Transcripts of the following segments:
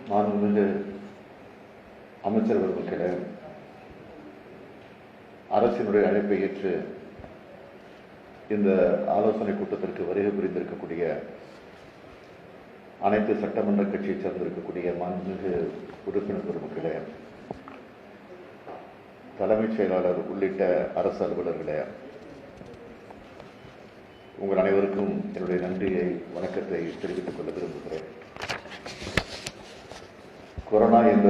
மாண்புமிகு அமைச்சர் பெருமக்களே, அரசினுடைய அழைப்பை ஏற்று இந்த ஆலோசனை கூட்டத்திற்கு வருகை புரிந்திருக்கக்கூடிய அனைத்து சட்டமன்ற கட்சியை சேர்ந்திருக்கக்கூடிய மாண்புமிகு உறுப்பினர் பெருமக்களே, தலைமைச் செயலாளர் உள்ளிட்ட அரசு அலுவலர்களே, உங்கள் அனைவருக்கும் என்னுடைய நன்றியை, வணக்கத்தை தெரிவித்துக் கொள்ள விரும்புகிறேன். கொரோனா என்ற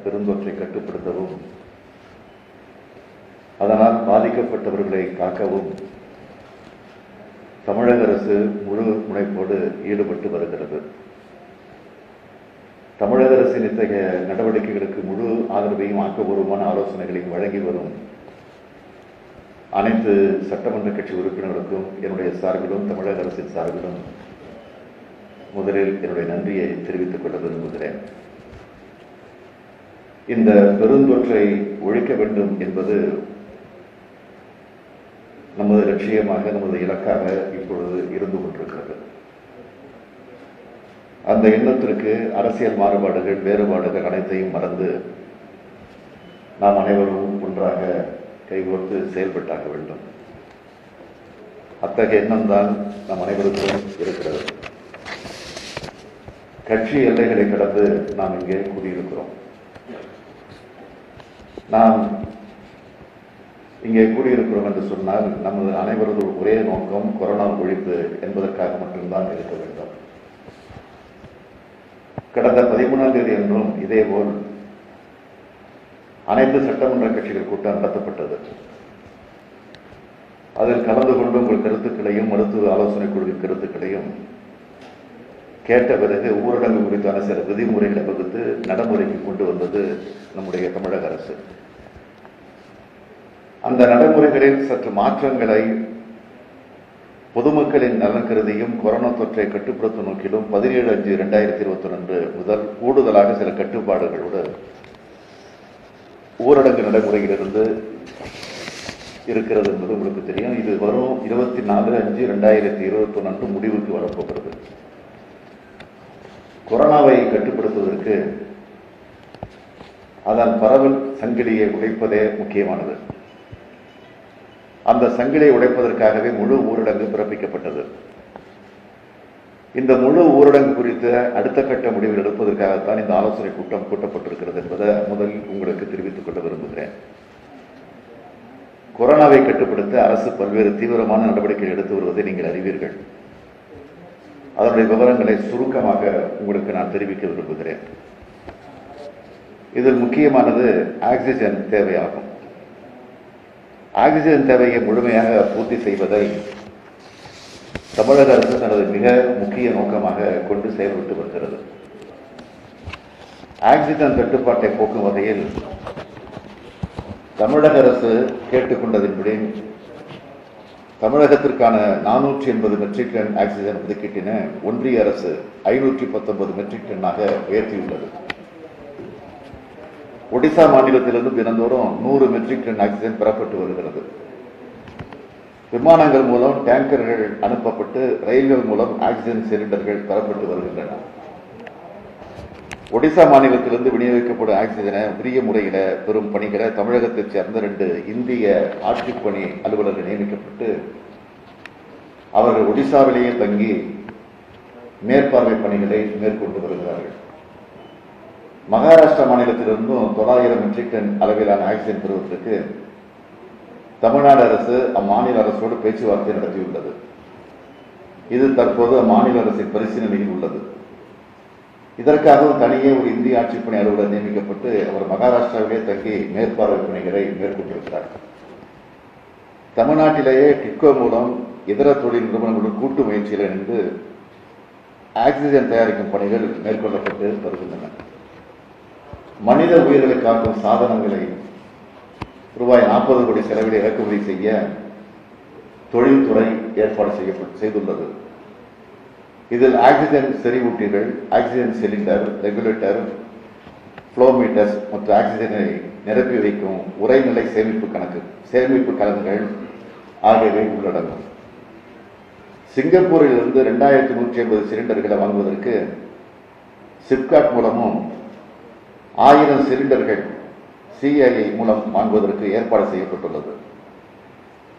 பெருந்தொற்றை கட்டுப்படுத்தவும் அதனால் பாதிக்கப்பட்டவர்களை காக்கவும் தமிழக அரசு முழு முனைப்போடு ஈடுபட்டு வருகிறது. தமிழக அரசின் இத்தகைய நடவடிக்கைகளுக்கு முழு ஆதரவையும் ஆக்கப்பூர்வமான ஆலோசனைகளையும் வழங்கி வரும் அனைத்து சட்டமன்ற கட்சி உறுப்பினர்களுக்கும் என்னுடைய சார்பிலும் தமிழக அரசின் சார்பிலும் முதலில் என்னுடைய நன்றியை தெரிவித்துக் கொள்ள விரும்புகிறேன். இந்த பெருந்தொற்றை ஒழிக்க வேண்டும் என்பது நமது லட்சியமாக, நமது இலக்காக இப்பொழுது இருந்து கொண்டிருக்கிறது. அந்த எண்ணத்திற்கு அரசியல் மாறுபாடுகள், வேறுபாடுகள் அனைத்தையும் மறந்து நாம் அனைவரும் ஒன்றாக கைகோர்த்து செயல்பட்டாக வேண்டும். அத்தகைய எண்ணம் தான் நம் அனைவருக்கும் இருக்கிறது. கட்சி எல்லைகளை கடந்து நாம் இங்கே கூடியிருக்கிறோம். நாம் இங்கே கூடியிருக்கிறோம் என்று சொன்னால் நமது அனைவரது ஒரே நோக்கம் கொரோனா ஒழிப்பு என்பதற்காக மட்டும்தான் இருக்க வேண்டும். கடந்த 13ஆம் தேதி என்றும் இதேபோல் அனைத்து சட்டமன்ற கட்சிகள் கூட்டம் நடத்தப்பட்டது. அதில் கலந்து கொண்டு உங்கள் கருத்துக்களையும் மருத்துவ ஆலோசனை குழுவின் கருத்துக்களையும் கேட்ட பிறகு ஊரடங்கு குறித்தான சில விதிமுறைகளை வகுத்து நடைமுறைக்கு கொண்டு வந்தது நம்முடைய தமிழக அரசு. அந்த நடைமுறைகளில் சற்று மாற்றங்களை பொதுமக்களின் நலன் கருதியும் கொரோனா தொற்றை கட்டுப்படுத்தும் நோக்கிலும் 17/5/2021 முதல் கூடுதலாக சில கட்டுப்பாடுகளோடு ஊரடங்கு நடைமுறையிலிருந்து இருக்கிறது என்பது உங்களுக்கு தெரியும். இது வரும் 24/5/2021 முடிவுக்கு வரப்போகிறது. கொரோனாவை கட்டுப்படுத்துவதற்கு அதன் பரவல் சங்கிலியை உடைப்பதே முக்கியமானது. அந்த சங்கிலியை உடைப்பதற்காகவே முழு ஊரடங்கு பிறப்பிக்கப்பட்டது. இந்த முழு ஊரடங்கு குறித்த அடுத்த கட்ட முடிவுகள் எடுப்பதற்காகத்தான் இந்த ஆலோசனை கூட்டம் கூட்டப்பட்டிருக்கிறது என்பதை முதலில் உங்களுக்கு தெரிவித்துக் கொள்ள விரும்புகிறேன். கொரோனாவை கட்டுப்படுத்த அரசு பல்வேறு தீவிரமான நடவடிக்கைகள் எடுத்து வருவதை நீங்கள் அறிவீர்கள். அதனுடைய விவரங்களை சுருக்கமாக உங்களுக்கு நான் தெரிவிக்க விரும்புகிறேன். இதில் முக்கியமானது ஆக்சிஜன் தேவையாகும். ஆக்சிஜன் தேவையை முழுமையாக பூர்த்தி செய்வதை தமிழக அரசு தனது மிக முக்கிய நோக்கமாக கொண்டு செயல்பட்டு வருகிறது. ஆக்சிஜன் தட்டுப்பாட்டை போக்கும் வகையில் தமிழக அரசு கேட்டுக்கொண்டதின்படி தமிழகத்திற்கான 480 மெட்ரிக் டன் ஆக்சிஜன் ஒதுக்கீட்டின ஒன்றிய அரசு 519 மெட்ரிக் டன்னாக உயர்த்தியுள்ளது. ஒடிசா மாநிலத்திலிருந்து தினந்தோறும் 100 மெட்ரிக் டன் ஆக்சிஜன் பெறப்பட்டு வருகிறது. விமானங்கள் மூலம் டேங்கர்கள் அனுப்பப்பட்டு ரயில்கள் மூலம் ஆக்சிஜன் சிலிண்டர்கள் பெறப்பட்டு வருகின்றன. ஒடிசா மாநிலத்திலிருந்து விநியோகிக்கப்படும் ஆக்சிஜனை உரிய முறையில பெறும் பணிகளை தமிழகத்தைச் சேர்ந்த 2 இந்திய ஆட்சிப்பணி அலுவலர்கள் நியமிக்கப்பட்டு அவர்கள் ஒடிசாவிலேயே தங்கி மேற்பார்வை பணிகளை மேற்கொண்டு வருகிறார்கள். மகாராஷ்டிரா மாநிலத்திலிருந்தும் 900 மெட்ரிக் டன் அளவிலான ஆக்சிஜன் பெறுவதற்கு தமிழ்நாடு அரசு அம்மாநில அரசோடு பேச்சுவார்த்தை நடத்தியுள்ளது. இது தற்போது அம்மாநில அரசின் பரிசீலனையில் உள்ளது. இதற்காகவும் தனியே ஒரு இந்திய ஆட்சிப்பணி அலுவலர் நியமிக்கப்பட்டு அவர் மகாராஷ்டிராவிலே தங்கி மேற்பார்வை பணிகளை மேற்கொண்டிருக்கிறார். தமிழ்நாட்டிலேயே டிட்கோ மூலம் இதர தொழில் நிறுவனங்களுடன் கூட்டு முயற்சியில் இணைந்து ஆக்சிஜன் தயாரிக்கும் பணிகள் மேற்கொள்ளப்பட்டு வருகின்றன. மனித உயிர்களை காக்கும் சாதனங்களை ரூபாய் 40 கோடி செலவில் இறக்குமதி செய்ய தொழில்துறை ஏற்பாடு செய்துள்ளது. இதில் ஆக்சிஜன் செறிவூட்டிகள், ஆக்சிஜன் சிலிண்டர், ரெகுலேட்டர், ஃப்ளோமீட்டர்ஸ் மற்றும் ஆக்சிஜனை நிரப்பி வைக்கும் உறைநிலை சேமிப்பு கலன்கள் ஆகியவை உள்ளடங்கும். சிங்கப்பூரில் இருந்து 2150 சிலிண்டர்களை வாங்குவதற்கு சிப்காட் மூலமும் 1000 சிலிண்டர்கள் சிஐஐ மூலம் வாங்குவதற்கு ஏற்பாடு செய்யப்பட்டுள்ளது.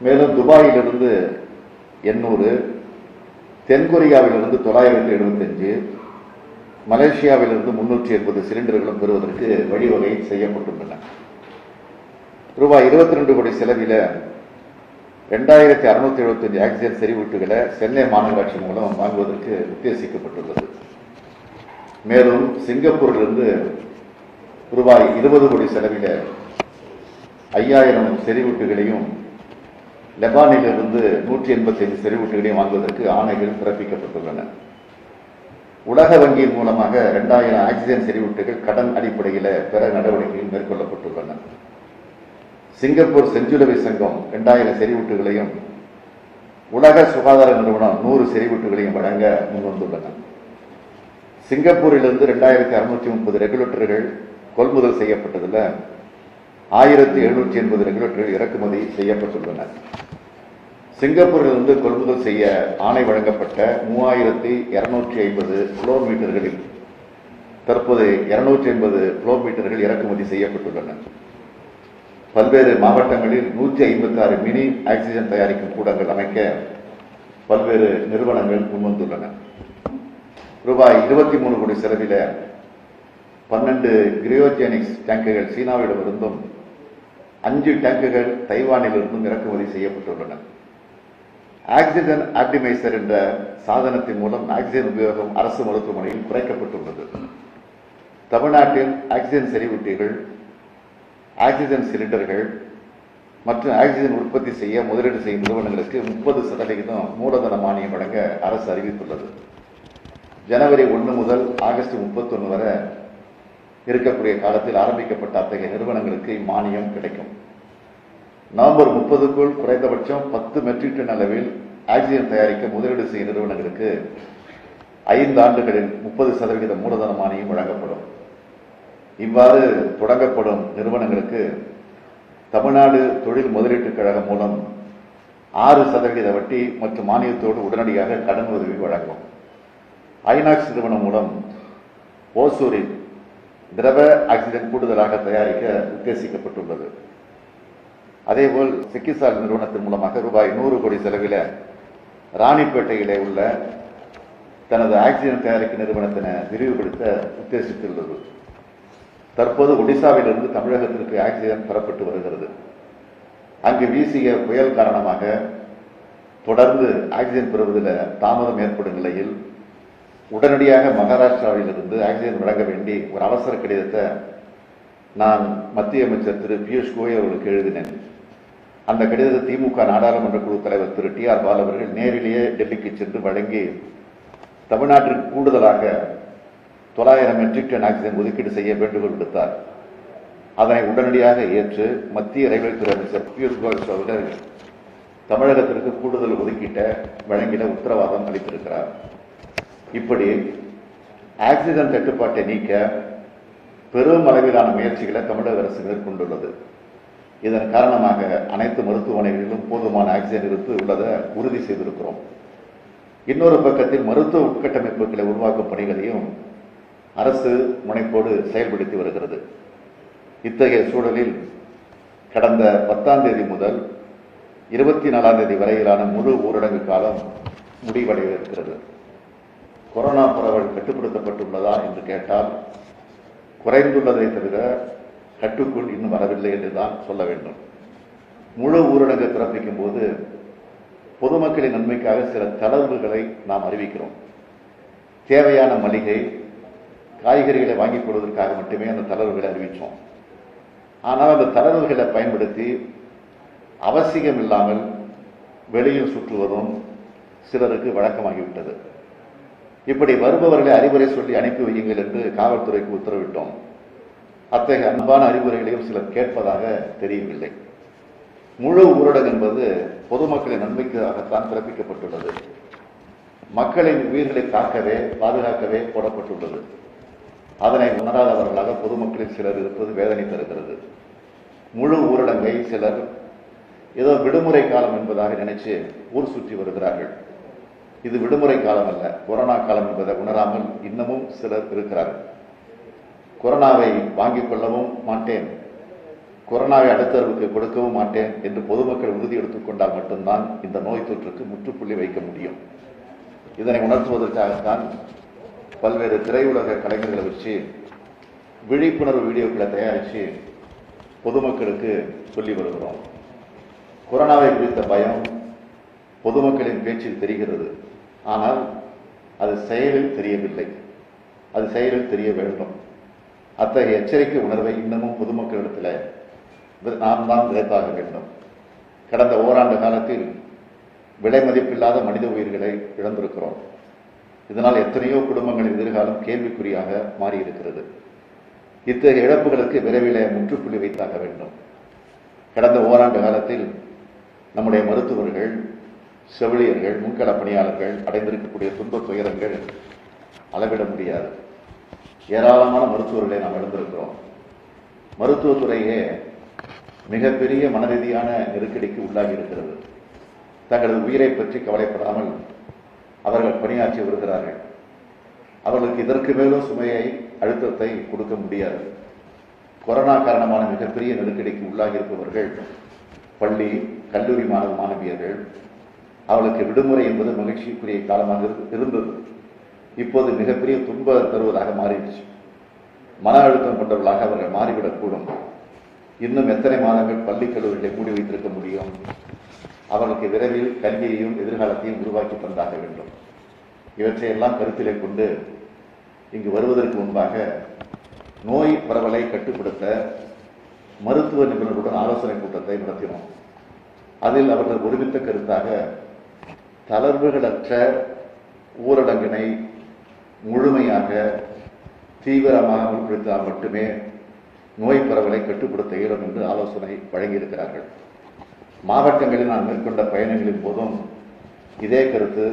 மேலும் துபாயிலிருந்து 800, தென்கொரியாவிலிருந்து 975, மலேசியாவிலிருந்து 380 சிலிண்டர்களும் பெறுவதற்கு வழிவகை செய்யப்பட்டுள்ளன. ரூபாய் 22 கோடி செலவில் 2675 ஆக்சிஜன் செறிவூட்டுகளை சென்னை மாநகராட்சி மூலம் வாங்குவதற்கு உத்தேசிக்கப்பட்டுள்ளது. மேலும் சிங்கப்பூரிலிருந்து ரூபாய் 20 கோடி செலவில் 5000 செறிவூட்டுகளையும், லெபானிலிருந்து 185 செறிவூட்டுகளையும் வாங்குவதற்கு ஆணைகள் பிறப்பிக்கப்பட்டுள்ளன. உலக வங்கியின் மூலமாக 2000 ஆக்சிஜன் செறிவூட்டுகள் கடன் அடிப்படையில் பெற நடவடிக்கைகள் மேற்கொள்ளப்பட்டுள்ளன. சிங்கப்பூர் செஞ்சிலுவை சங்கம் 2000 செறிவூட்டுகளையும், உலக சுகாதார நிறுவனம் 100 செறிவூட்டுகளையும் வழங்க முன்வந்துள்ளன. சிங்கப்பூரிலிருந்து 2630 ரெகுலேட்டர்கள் கொள்முதல் செய்யப்பட்டதில் 1780 ரெகுலேட்டர்கள் இறக்குமதி செய்யப்பட்டுள்ளன. சிங்கப்பூரிலிருந்து கொள்முதல் செய்ய ஆணை வழங்கப்பட்ட 3250 கிலோமீட்டர்களில் தற்போது 280 கிலோமீட்டர்கள் இறக்குமதி செய்யப்பட்டுள்ளன. பல்வேறு மாவட்டங்களில் 156 மினி ஆக்சிஜன் தயாரிக்கும் கூடங்கள் அமைக்க பல்வேறு நிறுவனங்கள் முன்வந்துள்ளன. ரூபாய் 23 கோடி செலவில் 12 கிரியோஜெனிக்ஸ் டேங்குகள் சீனாவிடமிருந்தும் 5 டேங்குகள் தைவானிலிருந்தும் இறக்குமதி செய்யப்பட்டுள்ளன. ஆக்சிஜன் ஆப்டிமைசர் என்ற சாதனத்தின் மூலம் ஆக்சிஜன் உபயோகம் அரசு மருத்துவமனையில் குறைக்கப்பட்டுள்ளது. தமிழ்நாட்டில் ஆக்சிஜன் செறிவூட்டிகள், ஆக்சிஜன் சிலிண்டர்கள் மற்றும் ஆக்சிஜன் உற்பத்தி செய்ய முதலீடு செய்யும் நிறுவனங்களுக்கு 30% மூலதன மானியம் வழங்க அரசு அறிவித்துள்ளது. ஜனவரி 1 முதல் ஆகஸ்ட் 31 வரை இருக்கக்கூடிய காலத்தில் ஆரம்பிக்கப்பட்ட அத்தகைய நிறுவனங்களுக்கு இம்மானியம் கிடைக்கும். நவம்பர் 30க்குள் குறைந்தபட்சம் 10 மெட்ரிக் டன் அளவில் ஆக்சிஜன் தயாரிக்க முதலீடு செய்யும் நிறுவனங்களுக்கு 5 ஆண்டுகளில் 30% மூலதன மானியம் வழங்கப்படும். இவ்வாறு தொடங்கப்படும் நிறுவனங்களுக்கு தமிழ்நாடு தொழில் முதலீட்டுக் கழகம் மூலம் 6% வட்டி மற்றும் மானியத்தோடு உடனடியாக கடன் உதவி வழங்கும். ஐநாக்ஸ் நிறுவனம் மூலம் ஓசூரில் திரவ ஆக்சிஜன் கூடுதலாக தயாரிக்க உத்தேசிக்கப்பட்டுள்ளது. அதேபோல் சிக்கிசால் நிறுவனத்தின் மூலமாக ரூபாய் 100 கோடி செலவில் ராணிப்பேட்டையிலே உள்ள தனது ஆக்சிஜன் தயாரிக்கும் நிறுவனத்தினை விரிவுபடுத்த உத்தேசித்துள்ளது. தற்போது ஒடிசாவிலிருந்து தமிழகத்திற்கு ஆக்சிஜன் பெறப்பட்டு வருகிறது. அங்கு வீசிய புயல் காரணமாக தொடர்ந்து ஆக்சிஜன் பெறுவதில் தாமதம் ஏற்படும் நிலையில் உடனடியாக மகாராஷ்டிராவிலிருந்து ஆக்சிஜன் வழங்க வேண்டி ஒரு அவசர கடிதத்தை நான் மத்திய அமைச்சர் திரு பியூஷ் கோயல் அவர்களுக்கு எழுதினேன். அந்த கடிதத்தை திமுக நாடாளுமன்ற குழு தலைவர் திரு TR பாலு அவர்கள் நேரிலேயே டெல்லிக்கு சென்று வழங்கி தமிழ்நாட்டிற்கு கூடுதலாக 900 மெட்ரிக் டன் ஆக்சிஜன் ஒதுக்கீடு செய்ய வேண்டுகோள் விடுத்தார். அதனை உடனடியாக ஏற்று மத்திய ரயில்வே துறை அமைச்சர் பியூஷ் கோயல் அவர்கள் தமிழகத்திற்கு கூடுதல் ஒதுக்கீட்டை வழங்கிட உத்தரவாதம் அளித்திருக்கிறார். இப்படி ஆக்சிஜன் தட்டுப்பாட்டை நீக்க பெரும் அளவிலான முயற்சிகளை தமிழக அரசு மேற்கொண்டுள்ளது. இதன் காரணமாக அனைத்து மருத்துவமனைகளிலும் போதுமான ஆக்சிஜன் இருப்பு உள்ளதை உறுதி செய்திருக்கிறோம். இன்னொரு பக்கத்தில் மருத்துவ உட்கட்டமைப்புகளை உருவாக்கும் பணிகளையும் அரசு முனைப்போடு செயல்படுத்தி வருகிறது. இத்தகைய சூழலில் கடந்த 10ஆம் தேதி முதல் 24ஆம் தேதி வரையிலான முழு ஊரடங்கு காலம் முடிவடைய இருக்கிறது. கொரோனா பரவல் கட்டுப்படுத்தப்பட்டுள்ளதா என்று கேட்டால் குறைந்துள்ளதை தவிர கட்டுக்குள் இன்னும் வரவில்லை என்றுதான் சொல்ல வேண்டும். முழு ஊரடங்கு பிறப்பிக்கும் போது பொதுமக்களின் நன்மைக்காக சில தளர்வுகளை நாம் அறிவிக்கிறோம். தேவையான மளிகை காய்கறிகளை வாங்கிக் கொள்வதற்காக மட்டுமே அந்த தளர்வுகளை அறிவித்தோம். ஆனால் அந்த தளர்வுகளை பயன்படுத்தி அவசியம் இல்லாமல் வெளியில் சுற்றுவதும் சிலருக்கு வழக்கமாகிவிட்டது. இப்படி வருபவர்களை அறிவுரை சொல்லி அனுப்பி வையுங்கள் என்று காவல்துறைக்கு உத்தரவிட்டோம். அத்தகைய அன்பான அறிவுரைகளையும் சிலர் கேட்பதாக தெரியவில்லை. முழு ஊரடங்கு என்பது பொதுமக்களின் நன்மைக்காகத்தான் பிறப்பிக்கப்பட்டுள்ளது. மக்களின் உயிர்களை காக்கவே பாதுகாக்கவே போடப்பட்டுள்ளது. அதனை உணராதவர்களாக பொதுமக்களில் சிலர் இருப்பது வேதனை தருகிறது. முழு ஊரடங்கை சிலர் ஏதோ விடுமுறை காலம் என்பதாக நினைச்சு ஊர் சுற்றி வருகிறார்கள். இது விடுமுறை காலம் அல்ல, கொரோனா காலம் என்பதை உணராமல் இன்னமும் சிலர் இருக்கிறார்கள். கொரோனாவை வாங்கிக் கொள்ளவும் மாட்டேன், கொரோனாவை அடுத்தவருக்கு கொடுக்கவும் மாட்டேன் என்று பொதுமக்கள் உறுதி எடுத்துக் கொண்டால் மட்டும்தான் இந்த நோய் தொற்றுக்கு முற்றுப்புள்ளி வைக்க முடியும். இதனை உணர்த்துவதற்காகத்தான் பல்வேறு திரையுலக கலைஞர்களை வச்சு விழிப்புணர்வு வீடியோக்களை தயாரித்து பொதுமக்களுக்கு சொல்லி வருகிறோம். கொரோனாவை குறித்த பயம் பொதுமக்களின் பேச்சில் தெரிகிறது, ஆனால் அது செயலில் தெரியவில்லை. அது செயலில் தெரிய வேண்டும். அத்தகைய எச்சரிக்கை உணர்வை இன்னமும் பொதுமக்களிடத்தில் நாம் தான் விதைத்தாக வேண்டும். கடந்த ஓராண்டு காலத்தில் விலை மதிப்பில்லாத மனித உயிர்களை இழந்திருக்கிறோம். இதனால் எத்தனையோ குடும்பங்களின் எதிர்காலம் கேள்விக்குறியாக மாறியிருக்கிறது. இத்தகைய இழப்புகளுக்கு விரைவில் முற்றுப்புள்ளி வைத்தாக வேண்டும். கடந்த ஓராண்டு காலத்தில் நம்முடைய மருத்துவர்கள், செவிலியர்கள், முன்கள பணியாளர்கள் அடைந்திருக்கக்கூடிய துன்ப துயரங்கள் அளவிட முடியாது. ஏராளமான மருத்துவர்களை நாம் இழந்திருக்கிறோம். மருத்துவத்துறையே மிகப்பெரிய மனரீதியான நெருக்கடிக்கு உள்ளாகி இருக்கிறது. தங்களது உயிரை பற்றி கவலைப்படாமல் அவர்கள் பணியாற்றி வருகிறார்கள். அவர்களுக்கு இதற்கு மேலும் சுமையை, அழுத்தத்தை கொடுக்க முடியாது. கொரோனா காரணமான மிகப்பெரிய நெருக்கடிக்கு உள்ளாகி இருப்பவர்கள் பள்ளி, கல்லூரி மாணவ மாணவியர்கள். அவர்களுக்கு விடுமுறை என்பது மகிழ்ச்சிக்குரிய காலமாக இருந்தது. இப்போது மிகப்பெரிய துன்ப தருவதாக மாறிடுச்சு. மன அழுத்தம் கொண்டவர்களாக அவர்கள் மாறிவிடக்கூடும். இன்னும் எத்தனை மாதங்கள் பள்ளி கல்லூரிகளை மூடி வைத்திருக்க முடியும்? அவர்களுக்கு விரைவில் கல்வியையும் எதிர்காலத்தையும் உருவாக்கி தந்தாக வேண்டும். இவற்றையெல்லாம் கருத்திலே கொண்டு இங்கு வருவதற்கு முன்பாக நோய் பரவலை கட்டுப்படுத்த மருத்துவ நிபுணர்களுடன் ஆலோசனை கூட்டத்தை நடத்தினோம். அதில் அவர்கள் ஒருமித்த கருத்தாக தளர்வுகளற்ற ஊரடங்கினை முழுமையாக தீவிரமாக அமல்படுத்தினால் மட்டுமே நோய் பரவலை கட்டுப்படுத்த இயலும் என்று ஆலோசனை வழங்கியிருக்கிறார்கள். மாவட்டங்களில் நான் மேற்கொண்ட பயணங்களின் போதும் இதே கருத்து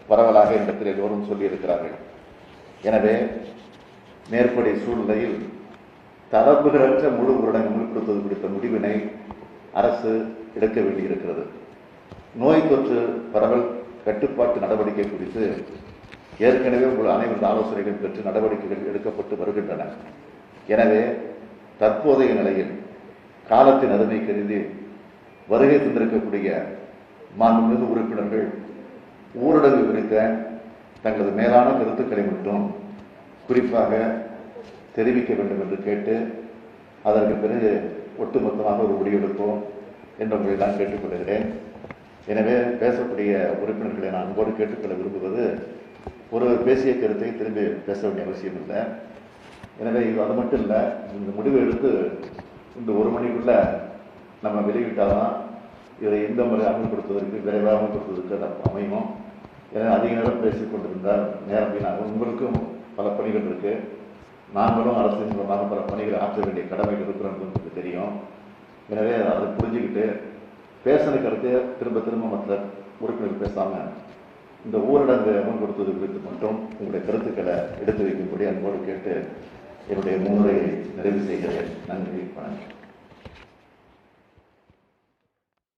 பரவலாக இடத்தில் எல்லோரும் சொல்லியிருக்கிறார்கள். எனவே மேற்படி சூழ்நிலையில் தளர்வுகளற்ற முழு ஊரடங்கு அமல்படுத்துவது குறித்த முடிவினை அரசு எடுக்க வேண்டியிருக்கிறது. நோய் தொற்று பரவல் கட்டுப்பாட்டு நடவடிக்கை குறித்து ஏற்கனவே உங்கள் அனைவரது ஆலோசனைகள் பெற்று நடவடிக்கைகள் எடுக்கப்பட்டு வருகின்றன. எனவே தற்போதைய நிலையில் காலத்தின் அருமை கருதி வருகை தந்திருக்கக்கூடிய மாண்புமிகு உறுப்பினர்கள் ஊரடங்கு குறித்த தங்களது மேலான கருத்துக்களை மட்டும் குறிப்பாக தெரிவிக்க வேண்டும் என்று கேட்டு அதற்கு பிறகு ஒட்டுமொத்தமாக ஒரு முடிவெடுப்போம் என்ற முறையை நான் கேட்டுக்கொள்கிறேன். எனவே பேசக்கூடிய உறுப்பினர்களை நான் அன்போடு கேட்டுக்கொள்ள விரும்புவது, ஒரு பேசிய கருத்தை திரும்பி பேச வேண்டிய அவசியம் இல்லை. எனவே இது அது மட்டும் இல்லை, இந்த முடிவு எடுத்து இந்த ஒரு மணிக்குள்ள நம்ம வெளியிட்டால்தான் இதை எந்த முறை அமல்படுத்துவதற்கு, விரைவாக அமல்படுத்துவதற்கு அது அமையும். எனவே அதிக நேரம் பேசிக் கொண்டிருந்தால் நேரம் வீணாகும். உங்களுக்கும் பல பணிகள் இருக்கு, நாங்களும் அரசின் மூலமாக பல பணிகளை ஆற்ற வேண்டிய கடமைகள் இருக்கிறோம் என்று தெரியும். எனவே அதை புரிஞ்சுக்கிட்டு பேசின கருத்தை திரும்ப திரும்ப மற்ற உறுப்பினர்கள் பேசாமல் இந்த ஊரடங்கு அமல்படுத்துவது குறித்து மட்டும் உங்களுடைய கருத்துக்களை எடுத்து வைக்கும்படி அன்போடு கேட்டு என்னுடைய முன்னுரையை நிறைவு செய்கிறேன். நன்றி, வணக்கம்.